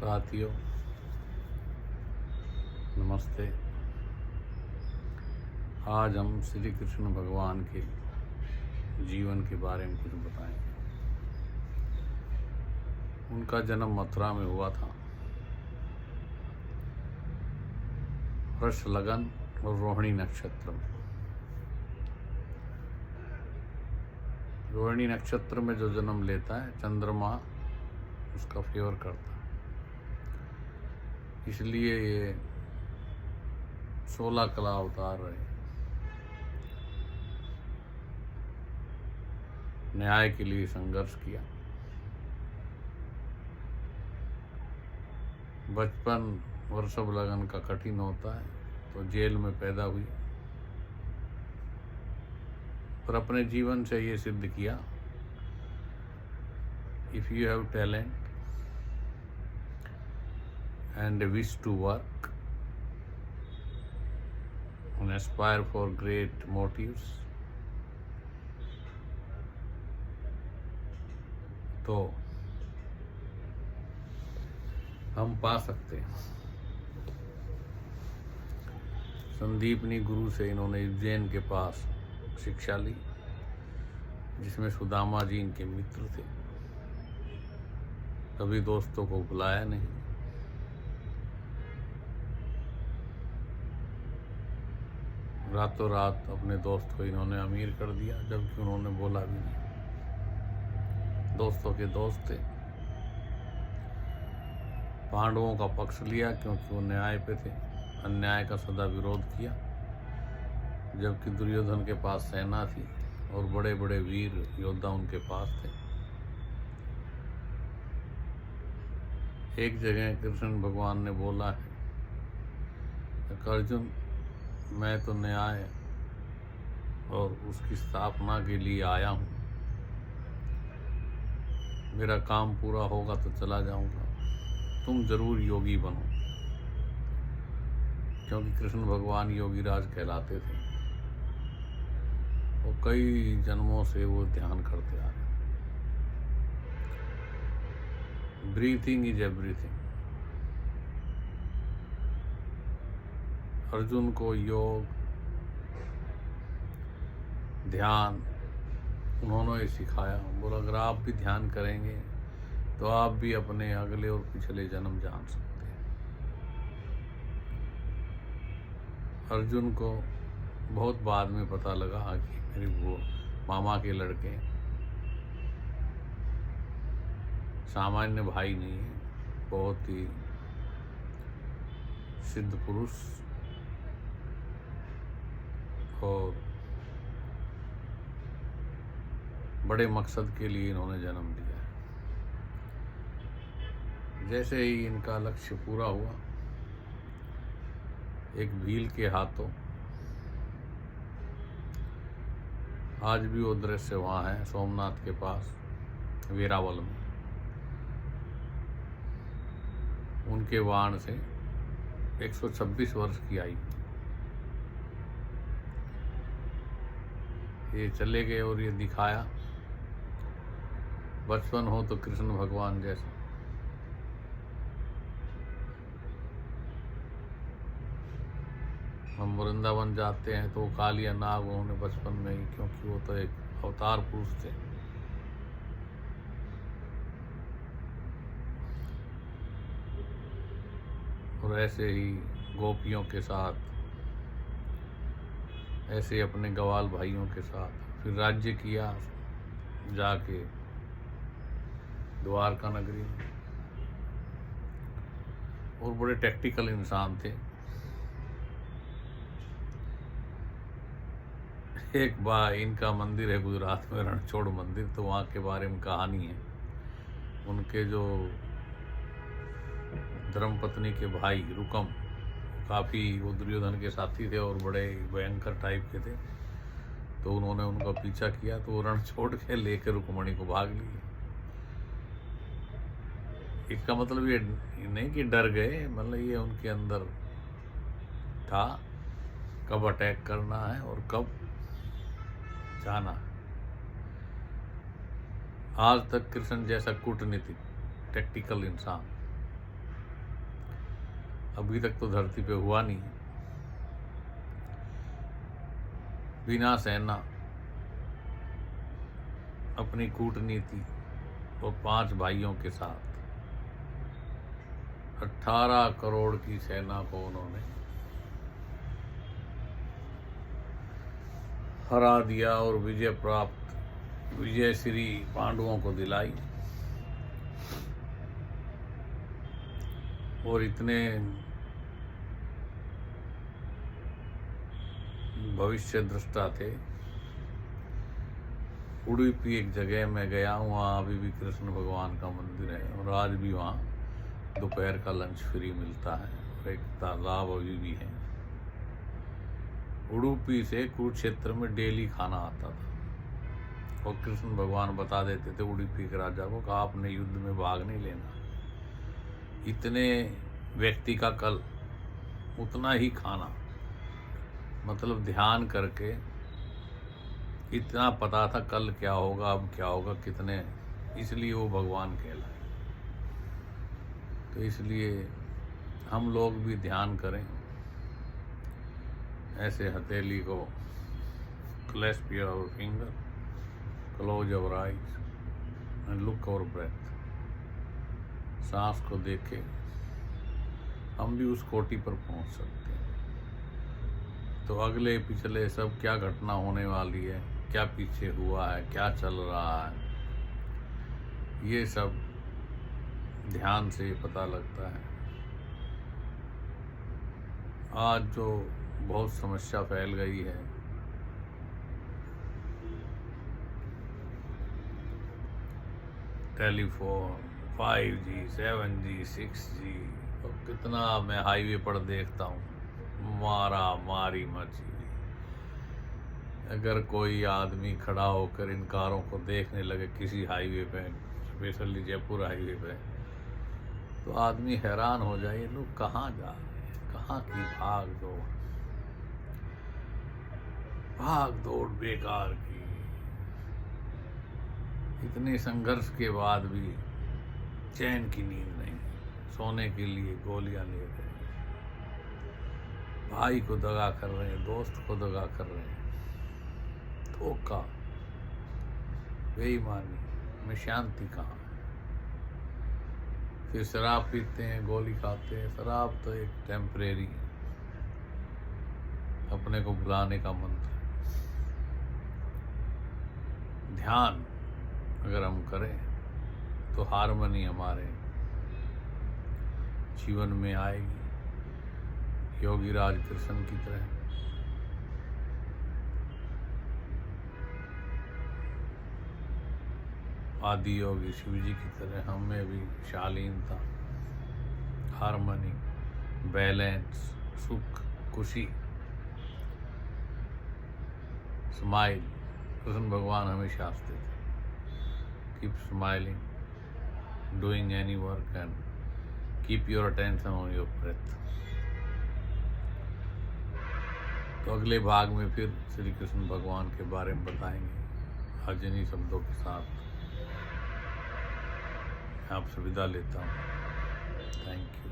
साथियों नमस्ते। आज हम श्री कृष्ण भगवान के जीवन के बारे में कुछ बताएंगे। उनका जन्म मथुरा में हुआ था। वर्ष लगन और रोहिणी नक्षत्र में। रोहिणी नक्षत्र में जो जन्म लेता है चंद्रमा उसका फेवर करता है, इसलिए ये 16 कला अवतार रहे। न्याय के लिए संघर्ष किया। बचपन वर्षभ लगन का कठिन होता है, तो जेल में पैदा हुई, पर अपने जीवन से ये सिद्ध किया, if you have talent and a wish to work and aspire for great motives, तो हम पा सकते हैं। संदीपनी गुरु से इन्होंने उज्जैन के पास शिक्षा ली, जिसमें सुदामा जी इनके मित्र थे। कभी दोस्तों को बुलाया नहीं। रातों रात अपने दोस्त को इन्होंने अमीर कर दिया, जबकि उन्होंने बोला भी नहीं। दोस्तों के दोस्त थे। पांडवों का पक्ष लिया क्योंकि वो न्याय पे थे। अन्याय का सदा विरोध किया, जबकि दुर्योधन के पास सेना थी और बड़े बड़े वीर योद्धा उनके पास थे। एक जगह कृष्ण भगवान ने बोला है कि अर्जुन, मैं तो न्याय और उसकी स्थापना के लिए आया हूँ। मेरा काम पूरा होगा तो चला जाऊंगा, तुम जरूर योगी बनो। क्योंकि कृष्ण भगवान योगीराज कहलाते थे और कई जन्मों से वो ध्यान करते आ रहे। Breathing is everything. अर्जुन को योग, ध्यान उन्होंने सिखाया। बोला अगर आप भी ध्यान करेंगे तो आप भी अपने अगले और पिछले जन्म जान सकते हैं। अर्जुन को बहुत बाद में पता लगा कि मेरे वो मामा के लड़के सामान्य भाई नहीं है, बहुत ही सिद्ध पुरुष और बड़े मकसद के लिए इन्होंने जन्म लिया है। जैसे ही इनका लक्ष्य पूरा हुआ, एक भील के हाथों, आज भी वो दृश्य वहाँ है सोमनाथ के पास वेरावल में, उनके बाण से 126 वर्ष की आयु। ये चले गए और ये दिखाया, बचपन हो तो कृष्ण भगवान जैसा। हम वृंदावन जाते हैं तो कालिया नाग उन्होंने बचपन में ही, क्योंकि वो तो एक अवतार पुरुष थे। और ऐसे ही गोपियों के साथ, ऐसे अपने ग्वाल भाइयों के साथ फिर राज्य किया जाके द्वारका नगरी में। और बड़े टैक्टिकल इंसान थे। एक बार इनका मंदिर है गुजरात में, रणछोड़ मंदिर, तो वहाँ के बारे में कहानी है। उनके जो धर्मपत्नी के भाई रुकम, काफ़ी वो दुर्योधन के साथी थे और बड़े भयंकर टाइप के थे, तो उन्होंने उनका पीछा किया, तो रण छोड़ के लेकर रुक्मणी को भाग लिए। इसका मतलब ये नहीं कि डर गए, मतलब ये उनके अंदर था कब अटैक करना है और कब जाना है। आज तक कृष्ण जैसा कूटनीतिक टैक्टिकल इंसान अभी तक तो धरती पे हुआ नहीं। बिना सेना, अपनी कूटनीति और 5 भाइयों के साथ 18 करोड़ की सेना को उन्होंने हरा दिया और विजय श्री पांडवों को दिलाई। और इतने भविष्य दृष्टा थे। उडुपी एक जगह में गया हूँ, वहाँ अभी भी कृष्ण भगवान का मंदिर है और आज भी वहाँ दोपहर का लंच फ्री मिलता है और एक तालाब अभी भी है। उडुपी से कुरुक्षेत्र में डेली खाना आता था और कृष्ण भगवान बता देते थे उडुपी के राजा को कि आपने युद्ध में भाग नहीं लेना, इतने व्यक्ति का कल उतना ही खाना। मतलब ध्यान करके इतना पता था कल क्या होगा, अब क्या होगा, कितने, इसलिए वो भगवान कहलाए। तो इसलिए हम लोग भी ध्यान करें, ऐसे हथेली को clasp your finger, close your eyes and look our breath. सांस को देखें, हम भी उस कोटि पर पहुंच सकते हैं। तो अगले पिछले सब क्या घटना होने वाली है, क्या पीछे हुआ है, क्या चल रहा है, ये सब ध्यान से पता लगता है। आज जो बहुत समस्या फैल गई है, टेलीफोन, 5G, 7G, 6G, और कितना मैं हाईवे पर देखता हूँ मारा मारी मची हुई। अगर कोई आदमी खड़ा होकर इन कारों को देखने लगे किसी हाईवे पे, स्पेशली जयपुर हाईवे पे, तो आदमी हैरान हो जाए, ये लोग कहाँ जा रहे हैं, कहाँ की भाग दौड़ बेकार की। इतने संघर्ष के बाद भी चैन की नींद नहीं, सोने के लिए गोलियां ले रहे हैं, भाई को दगा कर रहे हैं, दोस्त को दगा कर रहे हैं, धोखा, बेईमानी में शांति कहाँ है। फिर शराब पीते हैं, गोली खाते हैं। शराब तो एक टेम्परेरी, अपने को बुलाने का मंत्र है। ध्यान अगर हम करें तो हारमोनी हमारे जीवन में आएगी, योगी राज कृष्ण की तरह। आदि योगी शिव जी की तरह हमें भी शालीनता, हारमोनी, बैलेंस, सुख, खुशी, स्माइल कृष्ण भगवान हमें शास्त्र थे। Keep smiling, doing any work and keep your attention on your breath. तो अगले भाग में फिर श्री कृष्ण भगवान के बारे में बताएंगे। आज इन्हीं शब्दों के साथ आपसे विदा लेता हूँ। Thank you.